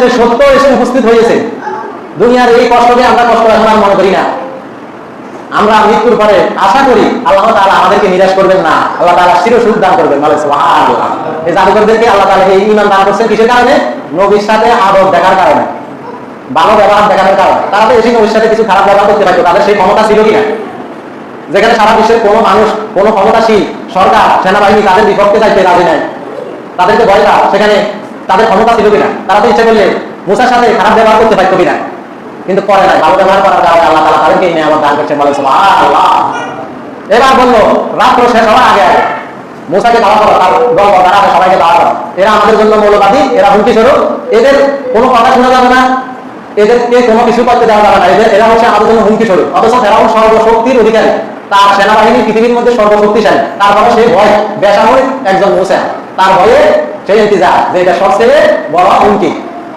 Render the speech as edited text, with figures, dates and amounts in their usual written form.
যে সত্য এসে উপস্থিত হয়েছে, দুনিয়ার এই কষ্টকে আমরা কষ্ট এখন আর মনে করি না। আমরা মৃত্যুর পরে আশা করি আল্লাহ তাআলা আমাদেরকে নিরাশ করবেন না, আল্লাহ তাআলা চিরসুখ দান করবেন। বলে সুবহানাল্লাহ। এই জাদুকরদেরকে আল্লাহ তাআলা এই ঈমান দান করছেন কিসের কারণে? নবীর সাথে আদব দেখার কারণে, ভালো ব্যবহার দেখানোর কারণে। তারা তো এসে নবীর সাথে কিছু খারাপ ব্যবহার করতে পারতো, তাদের সেই ক্ষমতা ছিল কিনা? যেখানে সারা বিশ্বের কোনো মানুষ, কোনো ক্ষমতাশীল সরকার, সেনাবাহিনী তাদের বিপক্ষে যাইতে রাজি নাই, তাদেরকে ভয় পায়, সেখানে তাদের ক্ষমতা ছিল কিনা? তারা তো ইচ্ছে করলে মুসার সাথে খারাপ ব্যবহার করতে পারতো কিনা? কিন্তু করে নাই। ভালো ব্যবহার করার কারণে আল্লাহ তাআলা তাদেরকে এই নিয়ামত দান করছেন। বলে সুবহানাল্লাহ। এবার বললো রাত্র শেষ হওয়ার আগে মুসাকে দাওয়া করো, তার দল তারা সবাইকে দাওয়া করো, এরা আমাদের জন্য মৌলবাদী, এরা হুমকি স্বরূপ, এদের কোনো কথা শোনা যাবে না, এদেরকে কোনো কিছু করতে দেওয়া যাবে না, এরা হচ্ছে আমাদের জন্য হুমকি স্বরূপ। অথচ ফেরাউন সর্বশক্তির অধিকারী, তার সেনাবাহিনী পৃথিবীর মধ্যে সর্বশক্তিশালী, তারপরে সেই ভয় বেসামরিক একজন মুসা, তার ভয়ে সেই ইন্তজার যে এটা সবচেয়ে বড় হুমকি।